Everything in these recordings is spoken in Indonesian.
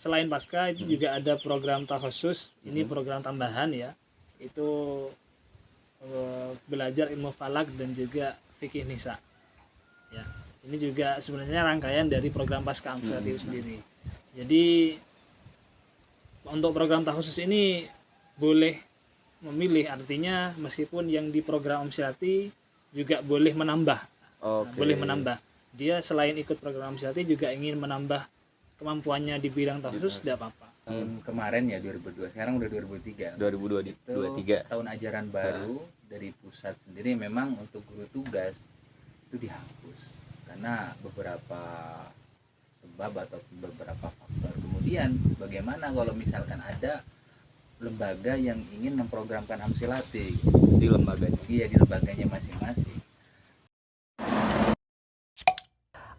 selain pasca itu juga ada program takhusus, ini program tambahan ya, itu belajar ilmu falak dan juga fikih nisa ya. Ini juga sebenarnya rangkaian dari program pasca amsilati itu sendiri. Jadi untuk program takhusus ini boleh memilih, artinya meskipun yang di program amsilati juga boleh menambah. Boleh menambah. Dia selain ikut program amsilati juga ingin menambah kemampuannya di bidang takhusus, tidak apa-apa. Tahun kemarin ya 2002, sekarang udah 2023. 2023 tahun ajaran baru dari pusat sendiri. Memang untuk guru tugas itu dihapus karena beberapa sebab atau beberapa faktor. Kemudian bagaimana kalau misalkan ada lembaga yang ingin memprogramkan amsilati di lembaganya? Iya, di lembaganya masing-masing.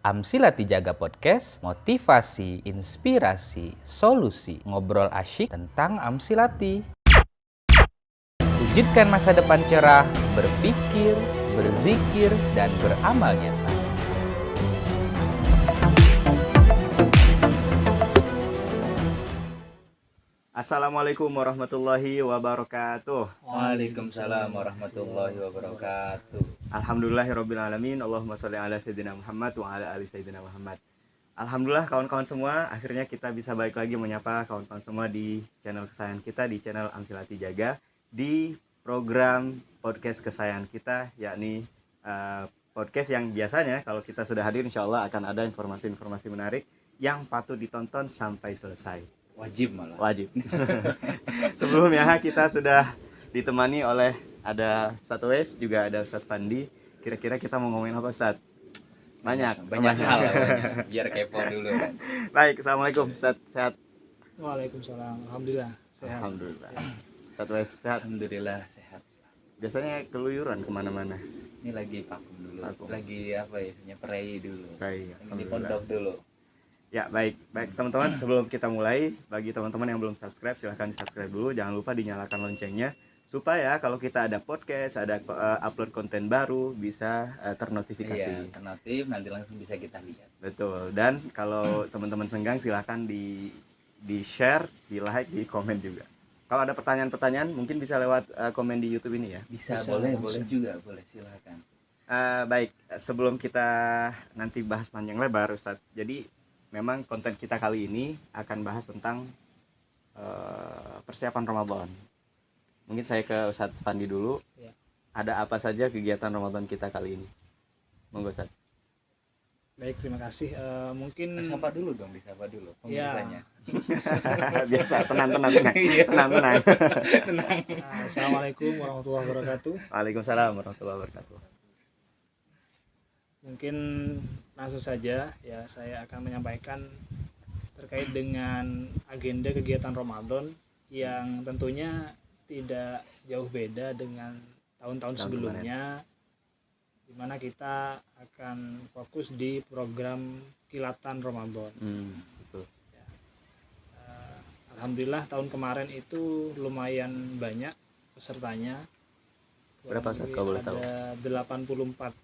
Amsilati Jaga Podcast, motivasi, inspirasi, solusi, ngobrol asyik tentang Amsilati. Wujudkan masa depan cerah, berpikir, berzikir, dan beramal nyata. Assalamualaikum warahmatullahi wabarakatuh. Waalaikumsalam warahmatullahi wabarakatuh. Alhamdulillahirrabbilalamin. Allahumma sholli ala sayyidina Muhammad wa ala ali sayyidina Muhammad. Alhamdulillah kawan-kawan semua, akhirnya kita bisa balik lagi menyapa kawan-kawan semua di channel kesayangan kita, di channel Amsilati Jaga, di program podcast kesayangan kita, yakni podcast yang biasanya kalau kita sudah hadir insya Allah akan ada informasi-informasi menarik yang patut ditonton sampai selesai. Wajib malah. Wajib. Sebelumnya kita sudah ditemani oleh ada Ustadz Wes, juga ada Ustadz Fandi. Kira-kira kita mau ngomongin apa, Ustadz? Banyak hal banyak. Biar kepo dulu kan. Baik, Assalamualaikum Ustadz, sehat? Waalaikumsalam. Alhamdulillah sehat. Alhamdulillah. Ustadz Wes sehat? Alhamdulillah sehat. Biasanya keluyuran kemana-mana? Ini lagi vakum dulu. Vakum. Lagi apa ya? Prei dulu. Prei, Ini di pondok dulu. Ya, baik teman-teman, sebelum kita mulai, bagi teman-teman yang belum subscribe silahkan di subscribe dulu, jangan lupa dinyalakan loncengnya supaya kalau kita ada podcast, ada upload konten baru bisa ternotifikasi. Iya, ternotif, nanti langsung bisa kita lihat. Betul. Dan kalau teman-teman senggang silahkan di share, di like, di komen juga. Kalau ada pertanyaan-pertanyaan mungkin bisa lewat komen di YouTube ini ya. Bisa boleh juga, boleh silakan. Baik, sebelum kita nanti bahas panjang lebar Ustadz, jadi memang konten kita kali ini akan bahas tentang persiapan Ramadan. Mungkin saya ke Ustadz Fandi dulu. Ya. Ada apa saja kegiatan Ramadan kita kali ini? Monggo Ustadz. Baik, terima kasih. Mungkin Disapa dulu dong, disapa dulu pemirsanya. Biasa, tenang. Tenang. Assalamualaikum warahmatullahi wabarakatuh. Waalaikumsalam warahmatullahi wabarakatuh. Mungkin langsung saja ya, saya akan menyampaikan terkait dengan agenda kegiatan Ramadan yang tentunya tidak jauh beda dengan tahun-tahun sebelumnya, di mana kita akan fokus di program kilatan Ramadan. Betul. Ya. Alhamdulillah tahun kemarin itu lumayan banyak pesertanya. Berapa Ustadz kalau boleh tahu? Ada 84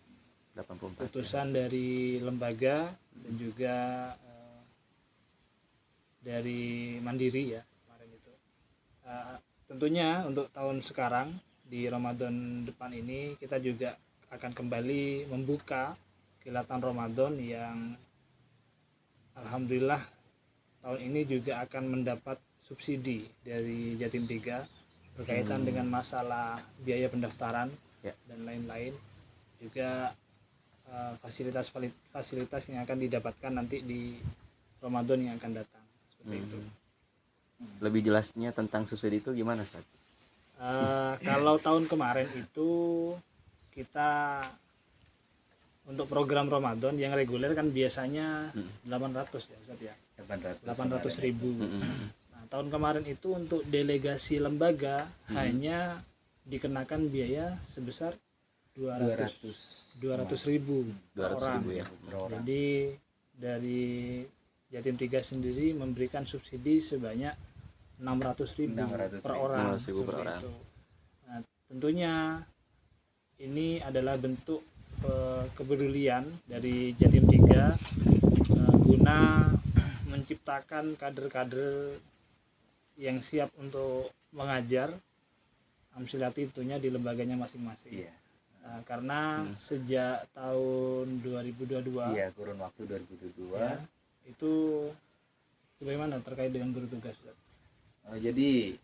putusan dari lembaga dan juga dari mandiri ya kemarin itu. Tentunya untuk tahun sekarang di Ramadan depan ini kita juga akan kembali membuka kilatan Ramadan yang alhamdulillah tahun ini juga akan mendapat subsidi dari Jatim 3 berkaitan dengan masalah biaya pendaftaran dan lain-lain, juga fasilitas yang akan didapatkan nanti di Ramadan yang akan datang, seperti itu. Lebih jelasnya tentang subsidi itu gimana Ustaz? Kalau tahun kemarin itu kita untuk program Ramadan yang reguler kan biasanya 800 ya Ustaz ya. 800.000. Nah, tahun kemarin itu untuk delegasi lembaga hanya dikenakan biaya sebesar 200.000 per orang. Ya. Jadi dari Jatim 3 sendiri memberikan subsidi sebanyak 600.000 per orang. 600.000 per orang. Itu. Nah, tentunya ini adalah bentuk kepedulian dari Jatim 3 guna menciptakan kader-kader yang siap untuk mengajar Amsilati tentunya di lembaganya masing-masing. Iya. Karena sejak tahun 2022 Iya, kurun waktu 2022. ya, itu bagaimana terkait dengan guru tugas? Jadi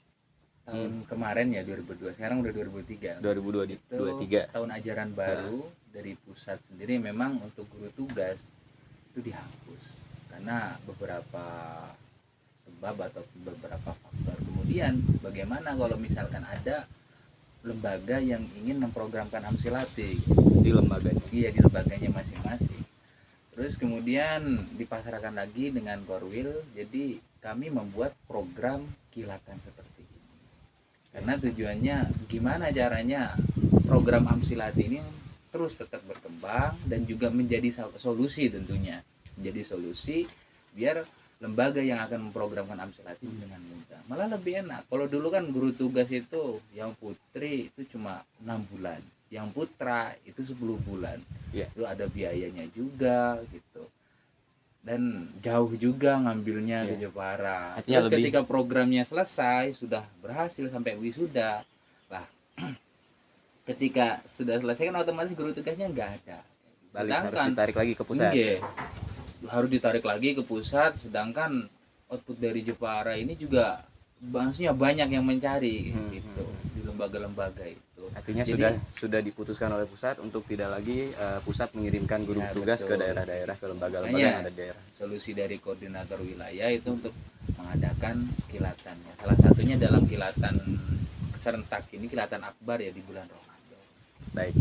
tahun kemarin ya 2002, sekarang udah 2003. 2023. Tahun ajaran baru dari pusat sendiri memang untuk guru tugas itu dihapus karena beberapa sebab atau beberapa faktor. Kemudian bagaimana kalau misalkan ada lembaga yang ingin memprogramkan Amsilati Di lembaganya. iya di lembaganya masing-masing. Terus kemudian dipasarkan lagi dengan Korwil, jadi kami membuat program kilatan seperti ini. Karena tujuannya gimana caranya program Amsilati ini terus tetap berkembang dan juga menjadi solusi tentunya. Menjadi solusi biar lembaga yang akan memprogramkan Amsilati dengan mudah. Malah lebih enak. Kalau dulu kan guru tugas itu yang putri itu cuma 6 bulan. Yang putra itu 10 bulan. Iya. Itu ada biayanya juga gitu. Dan jauh juga ngambilnya ke Iya. Jepara. Artinya Terus lebih- ketika programnya selesai, sudah berhasil sampai wisuda. Lah, ketika sudah selesai kan otomatis guru tugasnya nggak ada. Balik harus Sedangkan ditarik lagi ke pusat. iya, harus ditarik lagi ke pusat, sedangkan output dari Jepara ini juga maksudnya banyak yang mencari gitu di lembaga-lembaga itu. Artinya Jadi- sudah diputuskan oleh pusat untuk tidak lagi pusat mengirimkan guru Ya, tugas ke betul. daerah-daerah, ke lembaga-lembaga Makanya, yang ada di daerah. Solusi dari koordinator wilayah itu untuk mengadakan kilatannya. Salah satunya dalam kilatan serentak ini, kilatan akbar ya di bulan Ramadan. Baik,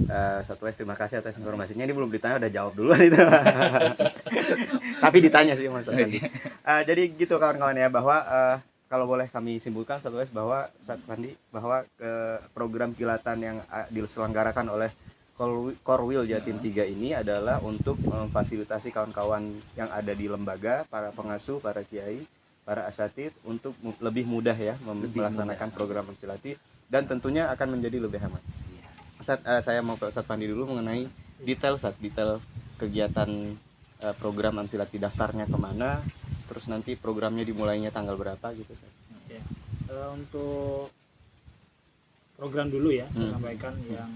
Satu S terima kasih atas informasinya. Ini belum ditanya udah jawab duluan itu. Tapi ditanya sih Mas Fandi. Jadi gitu kawan-kawan ya, bahwa kalau boleh kami simpulkan Satu S bahwa Fandi bahwa program kilatan yang diselenggarakan oleh Korwil Jatim 3 ini adalah untuk memfasilitasi kawan-kawan yang ada di lembaga, para pengasuh, para kiai, para asatid untuk lebih mudah ya melaksanakan program Amsilati, dan tentunya akan menjadi lebih hemat. Ustaz, saya mau ke Ustaz Fandi dulu mengenai detail kegiatan program Amsilati, daftarnya kemana, terus nanti programnya dimulainya tanggal berapa gitu Ustaz. Ya. Untuk program dulu ya, saya sampaikan yang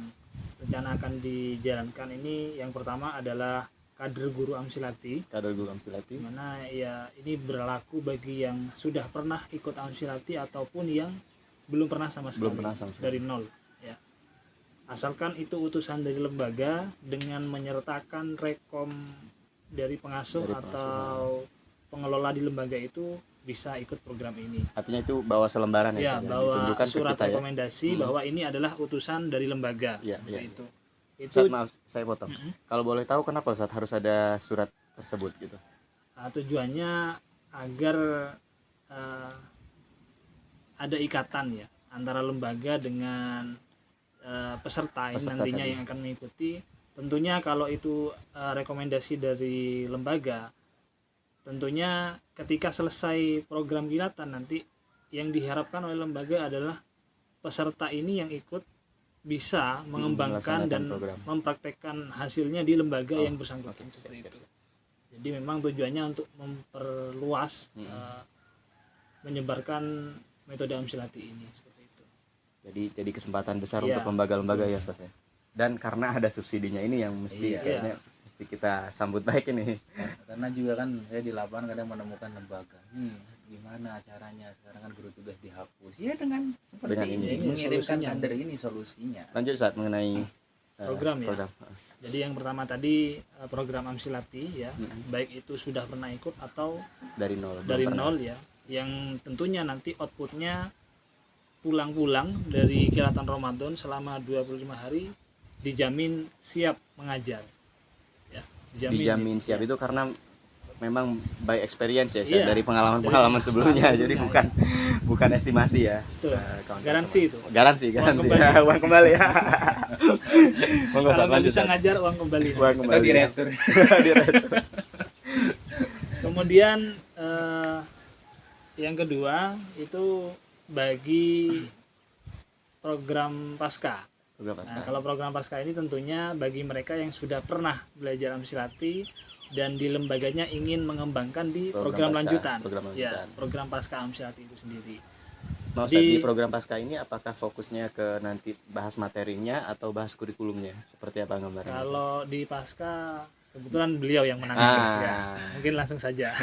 rencana akan dijalankan ini. Yang pertama adalah kader guru Amsilati, Kader guru Amsilati. di mana ya ini berlaku bagi yang sudah pernah ikut Amsilati ataupun yang belum pernah sama sekali, Belum pernah sama sekali. dari nol ya. Asalkan itu utusan dari lembaga dengan menyertakan rekom dari pengasuh Dari pengasuh. atau pengelola di lembaga itu bisa ikut program ini. Artinya itu bawa selembaran ya, Ya, Ustaz, bawa ditunjukkan ke surat kita ya. rekomendasi bahwa ini adalah utusan dari lembaga, Iya, seperti iya. itu. Ustaz, Itu maaf saya potong. Kalau boleh tahu kenapa Ustaz harus ada surat tersebut gitu? tujuannya agar ada ikatan ya antara lembaga dengan peserta yang Peserta nantinya tadi. yang akan mengikuti. Tentunya kalau itu rekomendasi dari lembaga, tentunya ketika selesai program kilatan nanti yang diharapkan oleh lembaga adalah peserta ini yang ikut bisa mengembangkan melaksanakan dan program. mempraktekkan hasilnya di lembaga Oh, yang bersangkutan, oke, seperti siap, itu. siap. Jadi memang tujuannya untuk memperluas menyebarkan metode Amsilati ini, seperti itu. Jadi kesempatan besar Iya. untuk lembaga-lembaga ya Ustaz ya. Dan karena ada subsidinya ini yang mesti Iya. kayaknya mesti kita sambut baik ini. Karena juga kan saya di lapangan kadang menemukan lembaga. Gimana caranya sekarang kan guru tugas dihapus? Ya dengan seperti Dengan ini, ini mengirimkan solusinya. kader ini solusinya. Lanjut saat mengenai Program ya. program. Jadi yang pertama tadi program Amsilati ya, baik itu sudah pernah ikut atau Dari nol. belum dari pernah. nol ya, yang tentunya nanti outputnya pulang-pulang dari kilatan Ramadan selama 25 hari dijamin siap mengajar ya, Dijamin siap ya. itu karena memang by experience ya Ustaz, Iya. dari pengalaman-pengalaman sebelumnya. pengalaman Jadi sebelumnya, bukan estimasi ya. Betul. Kawan-kawan Garansi semua. itu. Garansi. kembali. Uang kembali ya. Monggo Kalau Ustaz, nggak lanjut. bisa Ustaz. ngajar uang kembali. Uang Kita kembali. diretur. Diretur. Kemudian yang kedua itu bagi program pasca. Program pasca. Nah, kalau program pasca ini tentunya bagi mereka yang sudah pernah belajar Amsilati dan di lembaganya ingin mengembangkan di program lanjutan. program Ya, lanjutan. program Pasca Amsilati itu sendiri. Mau Ustadz, Jadi- di program pasca ini apakah fokusnya ke nanti bahas materinya atau bahas kurikulumnya? Seperti apa gambarnya? Ustadz? Kalau di Pasca kebetulan beliau yang menangani. Ah. Ya, mungkin langsung saja.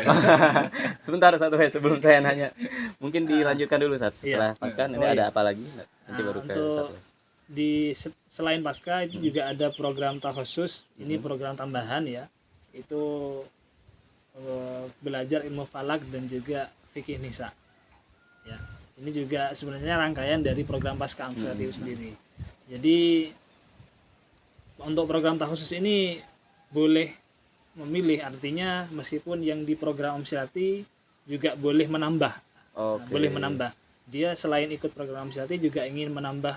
Sebentar satu sebelum saya nanya. Mungkin dilanjutkan dulu saat setelah Iya. pasca nanti Oh, ada iya. apa lagi? Nanti baru ke Untuk satu. selain Pasca itu juga ada program takhusus. Ini program tambahan ya. Itu belajar ilmu falak dan juga fikih nisa. Ya. Ini juga sebenarnya rangkaian dari program Pasca Amsilati itu sendiri. Jadi untuk program takhusus ini boleh memilih, artinya meskipun yang di program Amsilati juga boleh menambah. Oke. Boleh menambah. Dia selain ikut program Amsilati juga ingin menambah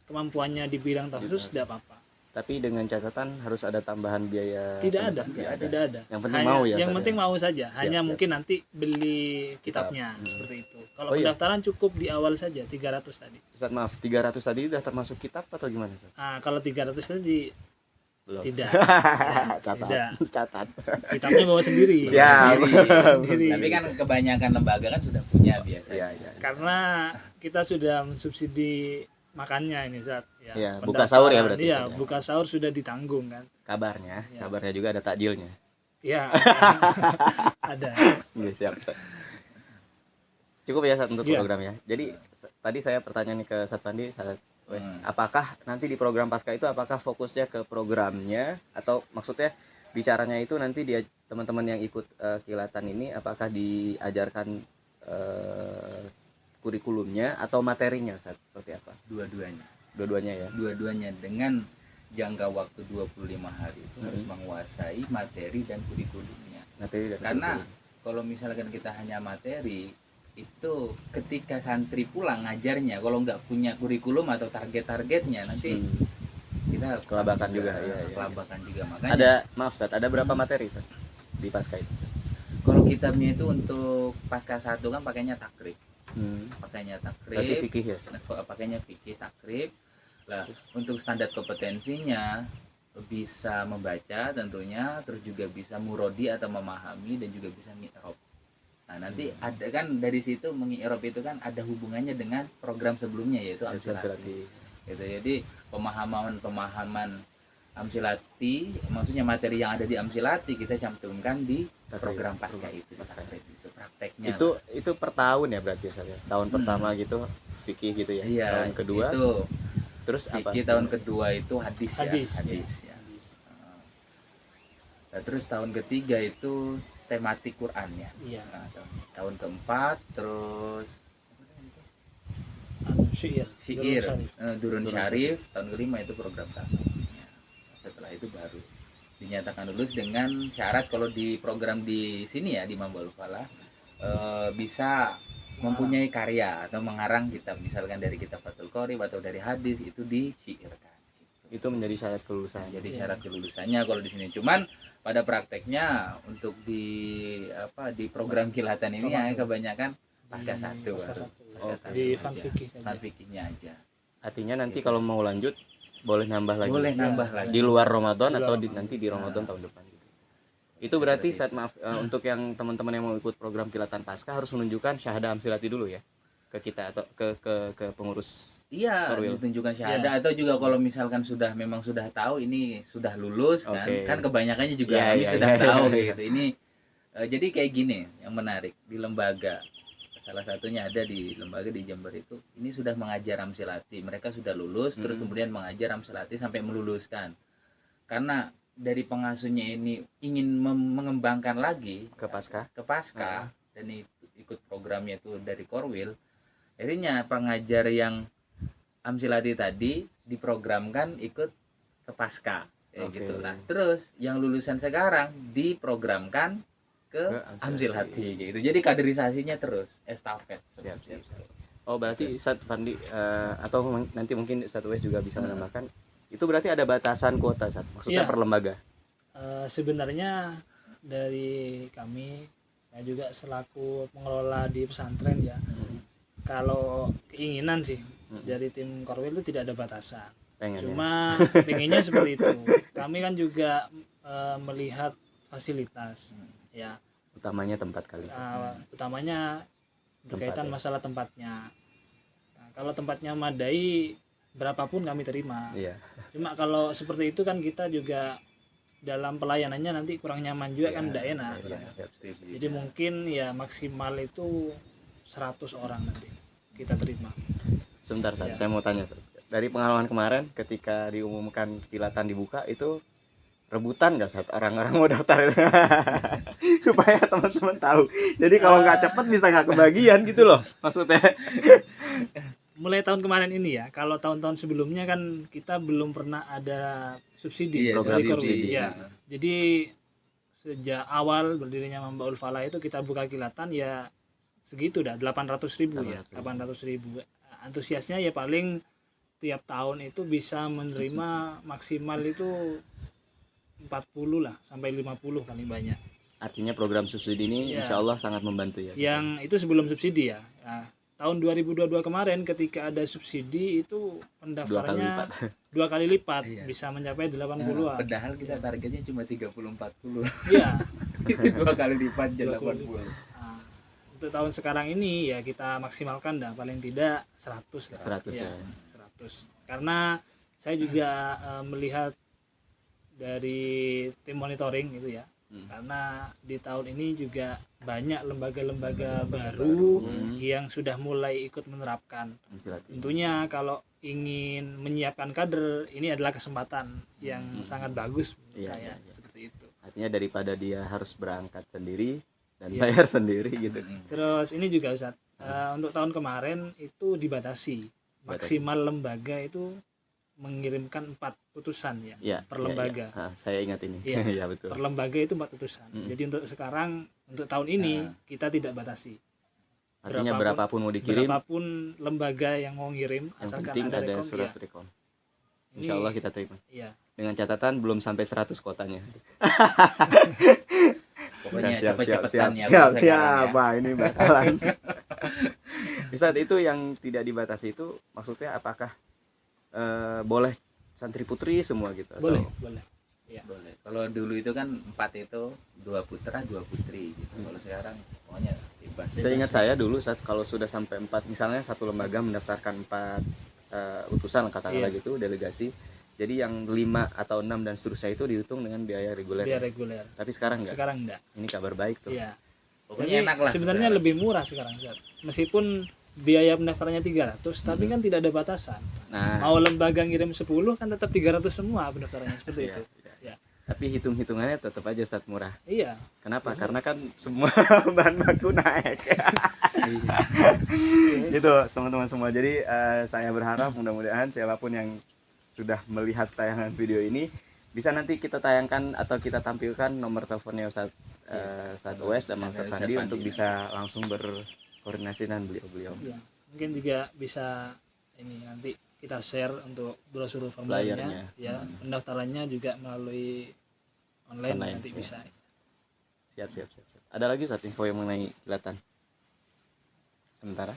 kemampuannya di bidang takhusus, tidak apa-apa. Tapi dengan catatan harus ada tambahan biaya. Tidak ada, Tidak ada. tidak ada. Yang penting mau ya, Yang Ustaz, penting ya? mau saja. Hanya siap. mungkin nanti beli kitabnya seperti itu. Kalau Oh, iya. pendaftaran cukup di awal saja 300 tadi. Ustaz, maaf, 300 tadi udah termasuk kitab atau gimana, Ustaz? Nah, kalau 300 tadi Belum. tidak. Ya, Catat. tidak. Catat. Kitabnya bawa sendiri. Siap. Sendiri. Tapi kan kebanyakan lembaga kan sudah punya biasanya. Iya, iya. Karena kita sudah mensubsidi makannya ini Zat ya. Iya, buka sahur ya Pendaftaran, berarti, Iya, Ustaz, ya? buka sahur sudah ditanggung kan. Kabarnya, Ya. kabarnya juga ada takjilnya. Iya. Ada. Iya, siap, Ustaz. Cukup ya saat untuk Iya. program ya. Jadi tadi saya pertanyaan ke Ustaz Fandi saat wes, Hmm. apakah nanti di program pasca itu apakah fokusnya ke programnya atau maksudnya bicaranya itu nanti dia teman-teman yang ikut kilatan ini apakah diajarkan kurikulumnya atau materinya Ustaz? Seperti apa? Dua-duanya. Dua-duanya ya. Dua-duanya dengan jangka waktu 25 hari itu harus menguasai materi dan kurikulumnya. Materi dan Karena kurikulum. kalau misalkan kita hanya materi itu ketika santri pulang ngajarnya kalau nggak punya kurikulum atau target-targetnya nanti kita Kelabakan juga, iya, iya. kelabakan juga. Makanya Ada maaf Ustaz, ada berapa materi Ustaz di pasca itu? kalau kitabnya itu untuk pasca 1 kan pakainya takrib. Pakainya Berarti takrib, fikih ya. pakainya fikih takrib. Lah, untuk standar kompetensinya bisa membaca tentunya, terus juga bisa murodi atau memahami dan juga bisa mi'rab. Nah, nanti ada kan dari situ mengi'rab itu kan ada hubungannya dengan program sebelumnya yaitu Amsilati. Gitu. Jadi pemahaman Amsilati, maksudnya materi yang ada di Amsilati kita cantumkan di program pasca itu, takrib itu prakteknya. Itu per tahun ya berarti Ustaz ya. Tahun pertama gitu fikih gitu ya. Iya, Tahun kedua itu terus apa? fikih, tahun kedua itu hadis ya. Hadis, Ya. Nah, terus tahun ketiga itu tematik Quran ya. Iya. Nah, tahun keempat terus Syair. syair, Syarif. Durun Syarif, tahun kelima itu program tasawufnya. Setelah itu baru dinyatakan lulus dengan syarat kalau di program di sini ya di Mambal Falah bisa mempunyai karya atau mengarang kitab, misalkan dari kitab Fathul Qorib atau dari hadis itu disyairkan. Itu menjadi syarat kelulusan. Jadi syarat kelulusannya kalau di sini, cuman pada prakteknya untuk di program kilatan ini ya kebanyakan pasca 1 Pasca baru. satu. Pasca satu Di aja. fan fikih saja. Fan fikihnya aja. Artinya nanti kalau mau lanjut boleh nambah lagi. Boleh nambah lagi. Di luar Ramadan Di luar atau Ramadan. nanti di Ramadan tahun depan gitu. Itu berarti saat maaf untuk yang teman-teman yang mau ikut program kilatan pasca harus menunjukkan syahadah Amsilati dulu ya ke kita atau ke pengurus. Iya, Korwil. ditunjukkan syahadah atau juga kalau misalkan memang sudah tahu ini sudah lulus kan. Oke. Kan kebanyakannya juga Iya, ini iya, sudah iya. tahu gitu. Ini jadi kayak gini yang menarik di lembaga. Salah satunya ada di lembaga di Jember itu. Ini sudah mengajar Amsilati. Mereka sudah lulus terus kemudian mengajar Amsilati sampai meluluskan. Karena dari pengasuhnya ini ingin mengembangkan lagi Ke pasca. dan ikut programnya itu dari Korwil. Akhirnya pengajar yang Amsilati tadi diprogramkan ikut ke pasca kayak Oke. gitu lah. Terus yang lulusan sekarang diprogramkan ke Ke Amsilati. Amsilati gitu. Jadi kaderisasinya terus estafet Siap, seperti siap, itu. Oh berarti Ustaz Fandi atau nanti mungkin Ustaz Wes juga bisa menambahkan. Itu berarti ada batasan kuota Ustaz. Maksudnya Iya. per lembaga. Sebenarnya dari kami, saya juga selaku pengelola di pesantren ya, kalau keinginan sih dari tim Korwil itu tidak ada batasan. Pengen ya? Cuma pengennya seperti itu. Kami kan juga melihat fasilitas. Ya, Utamanya tempat kali. utamanya berkaitan ya. masalah tempatnya. Nah, kalau tempatnya memadai, berapapun kami terima. Iya. Cuma kalau seperti itu kan kita juga dalam pelayanannya nanti kurang nyaman juga kan, tidak enak. Iya, siap. Jadi mungkin ya maksimal itu 100 orang nanti kita terima. Sebentar, Sat. Ya. Saya mau tanya, Sat. Dari pengalaman kemarin ketika diumumkan kilatan dibuka itu rebutan nggak, Sat? Orang-orang mau daftar itu? Supaya teman-teman tahu. Jadi kalau nggak cepet bisa nggak kebagian gitu loh maksudnya. Mulai tahun kemarin ini ya, kalau tahun-tahun sebelumnya kan kita belum pernah ada subsidi, Iya, program Korwi. subsidi. Ya. Jadi sejak awal berdirinya Mamba Falah itu kita buka kilatan ya segitu dah, 800.000 ya, 800.000. Antusiasnya ya paling tiap tahun itu bisa menerima maksimal itu 40 lah sampai 50 paling banyak. Artinya program subsidi ini Iya. insya Allah sangat membantu ya. Yang itu sebelum subsidi ya. Nah, tahun 2022 kemarin ketika ada subsidi itu pendaftarannya 2 kali lipat, Iya. bisa mencapai Nah, 80-an. padahal kita targetnya cuma 30-40. Iya. Itu 2 kali lipat jadi 2 kali 80. Nah, untuk tahun sekarang ini ya kita maksimalkan dah paling tidak 100 lah. 100 ya. 100. Karena saya juga melihat dari tim monitoring gitu ya. Karena di tahun ini juga banyak lembaga-lembaga baru yang sudah mulai ikut menerapkan. Tentunya kalau ingin menyiapkan kader, ini adalah kesempatan yang sangat bagus menurut Iya, saya, iya. seperti itu. Artinya daripada dia harus berangkat sendiri dan Iya. bayar sendiri gitu. Terus ini juga Ustaz, untuk tahun kemarin itu dibatasi. Maksimal lembaga itu mengirimkan 4 putusan ya, Iya, per iya, lembaga. iya. Saya ingat ini. Iya. Iya betul. Per lembaga itu 4 putusan. Jadi untuk sekarang, untuk tahun ini kita tidak batasi. Artinya berapapun mau dikirim, Berapapun lembaga yang mau ngirim, yang asalkan penting ada rekom, surat ya. rekom. Ini- Insya Allah kita terima. Iya. Dengan catatan belum sampai 100 kotanya. Pokoknya siap, cepet-cepetan ya. siap, Bu, sekarang ya. Wah, ini bakalan. Di saat itu yang tidak dibatasi itu maksudnya apakah boleh santri putri semua gitu? atau- Boleh, boleh. Ya. Boleh. Kalau dulu itu kan 4 itu 2 putra 2 putri gitu. Kalau sekarang pokoknya bebas. Saya ingat saya dulu saat kalau sudah sampai 4, misalnya satu lembaga mendaftarkan 4 utusan katakanlah Iya. gitu, delegasi. Jadi yang 5 atau 6 dan seterusnya itu dihitung dengan biaya reguler. Biar reguler. Tapi sekarang enggak. Sekarang enggak. Ini kabar baik tuh. Iya. Pokoknya Jadi enak lah. sebenarnya sekarang. lebih murah sekarang, Ustaz. Meskipun biaya pendaftarannya 300, tapi kan tidak ada batasan. Nah, Mau lembaga ngirim 10 kan tetap 300 semua pendaftarannya, seperti Iya, itu. iya. Ya. tapi hitung-hitungannya tetap aja Ustaz murah. Iya. Kenapa? Karena kan semua bahan baku naik. Iya. Gitu teman-teman semua. Jadi saya berharap mudah-mudahan siapapun yang sudah melihat tayangan video ini bisa nanti kita tayangkan atau kita tampilkan nomor teleponnya Ustaz Ustaz Uwais dan Ustaz Ustaz Fandi Fandi. untuk bisa langsung berkoordinasi dengan beliau-beliau. Iya. Mungkin juga bisa ini nanti kita share untuk brosur formulernya Flyernya. ya. Pendaftarannya juga melalui online nanti ya. bisa. Siap. Ada lagi Ustaz info yang mengenai kilatan? Sementara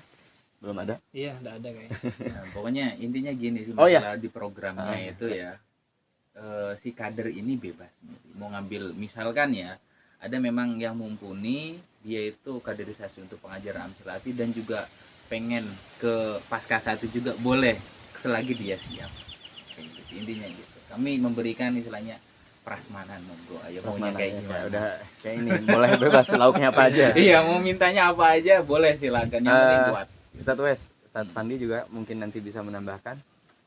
belum ada. Iya, enggak ada kayaknya. Nah, pokoknya intinya gini sih, Oh, iya. masalah di programnya itu ya, si kader ini bebas mau ngambil, misalkan ya ada memang yang mumpuni, dia itu kaderisasi untuk pengajaran Amsilati dan juga pengen ke pasca 1 juga boleh selagi dia siap. Kayak gitu, intinya gitu. Kami memberikan istilahnya prasmanan, monggo ayo maunya Prasmanan kayak ya, gimana. udah kayak ini boleh bebas lauknya apa aja. Iya, mau mintanya apa aja boleh, silakan, yang penting kuat. Ustaz Wes, Ustaz Fandi juga mungkin nanti bisa menambahkan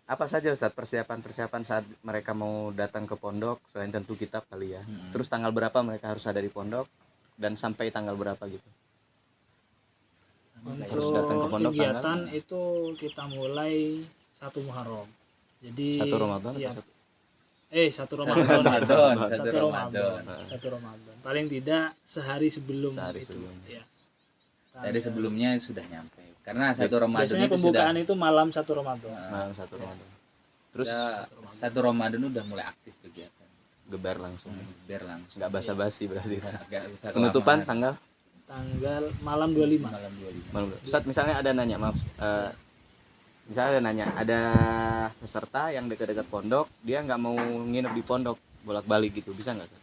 apa saja Ustaz persiapan-persiapan saat mereka mau datang ke pondok selain tentu kitab kali ya. Terus tanggal berapa mereka harus ada di pondok dan sampai tanggal berapa gitu. Harus datang ke Untuk pondok kegiatan tanggal? itu kita mulai 1 Muharram. Jadi 1 Ramadan iya. atau 1 Ramadan. Satu 1 Ramadan. Ramadan. 1 Ramadan. Paling tidak sehari sebelum Sehari itu. sebelum. Ya. Tadi sebelumnya sudah nyampe. Karena 1 Ramadan Biasanya itu pembukaan sudah itu malam 1 Ramadan. malam 1 Ramadan. Terus ya, 1 Ramadan udah mulai aktif kegiatan. gebar langsung. Biar langsung. Enggak basa-basi berarti. Agak usah Penutupan kelamaan. tanggal Malam 25. Malam 25. malam. Ustaz misalnya ada nanya, maaf. Misalnya ada nanya, ada peserta yang dekat-dekat pondok, dia nggak mau nginep di pondok, bolak-balik gitu, bisa nggak Ustaz?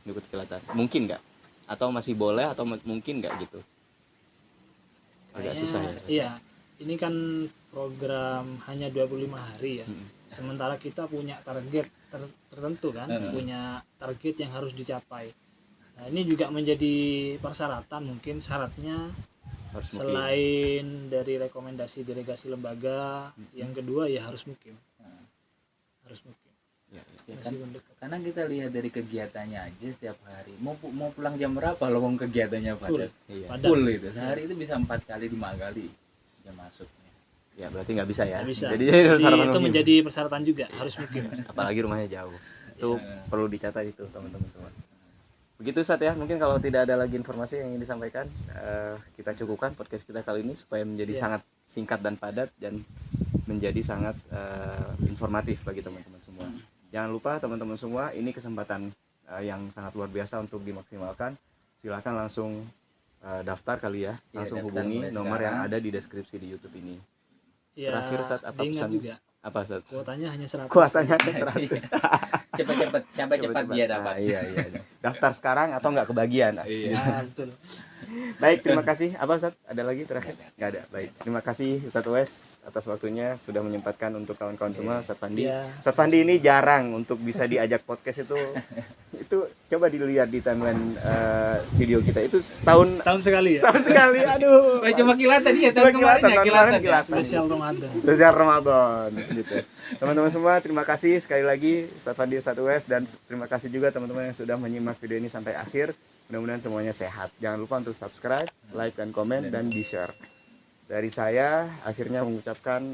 ngikut kilatan? Mungkin nggak? Atau masih boleh atau mungkin nggak gitu? Agak Kayaknya, susah ya. Iya, ini kan program hanya 25 hari ya. Mm-mm. Sementara kita punya target tertentu kan, punya target yang harus dicapai. Nah, ini juga menjadi persyaratan, mungkin syaratnya Harus mukim. selain dari rekomendasi delegasi lembaga, yang kedua ya harus mukim. Harus mukim. Ya, Ya kan? Meskipun dekat. Karena kita lihat dari kegiatannya aja setiap hari. Mau pulang jam berapa lo kegiatannya padat? iya. Padat. Full itu. Sehari itu bisa 4 kali 5 kali jam masuknya. Ya berarti nggak bisa ya. Nggak bisa. Jadi Jadi harus sarapan itu mukim. menjadi persyaratan juga, harus mukim. Apalagi rumahnya jauh. Itu Iya. perlu dicatat itu teman-teman semua. Begitu Ustadz ya, mungkin kalau tidak ada lagi informasi yang ingin disampaikan, kita cukupkan podcast kita kali ini supaya menjadi Iya. sangat singkat dan padat dan menjadi sangat informatif bagi teman-teman semua. Jangan lupa teman-teman semua, ini kesempatan yang sangat luar biasa untuk dimaksimalkan. Silakan langsung daftar kali ya, Iya, langsung daftar hubungi mulai nomor yang sekarang. ada di deskripsi di YouTube ini. Ya, Terakhir, Ustadz, apa diingat pesan? juga Apa Ustadz? kuotanya hanya 100. Kuotanya 100. Cepet-cepet sampai cepat dia dapat. Nah, iya. Daftar sekarang atau nggak kebagian? Iya. Ah, betul. Baik, terima kasih. Apa Ustadz? Ada lagi terakhir? Nggak ada. Baik, terima kasih Ustadz Wes atas waktunya sudah menyempatkan untuk kawan-kawan semua. Ustadz Fandi. Iya. Ustadz Fandi ini jarang untuk bisa diajak podcast itu coba dilihat di timeline video kita itu setahun Sekali ya. sekali. Aduh. Cuma kilatan ya Cuma tahun kemarin ya tahun kilatan. Ya. kilatan. Spesial Ramadan. Spesial Ramadan gitu. Teman-teman semua, terima kasih sekali lagi Ustadz Fandi, Ustadz Wes, dan terima kasih juga teman-teman yang sudah menyimak video ini sampai akhir. Mudah-mudahan semuanya sehat. Jangan lupa untuk subscribe, like, dan komen, dan di-share. Dari saya, akhirnya mengucapkan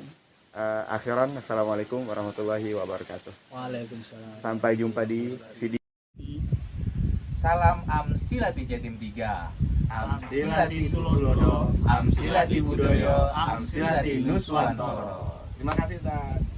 akhiran. Assalamualaikum warahmatullahi wabarakatuh. Waalaikumsalam. Sampai jumpa di video. Salam Amsilati Jatim 3. Amsilati Tulododo, Amsilati Budoyo, Amsilati Nuswantoro. Terima kasih Ustaz.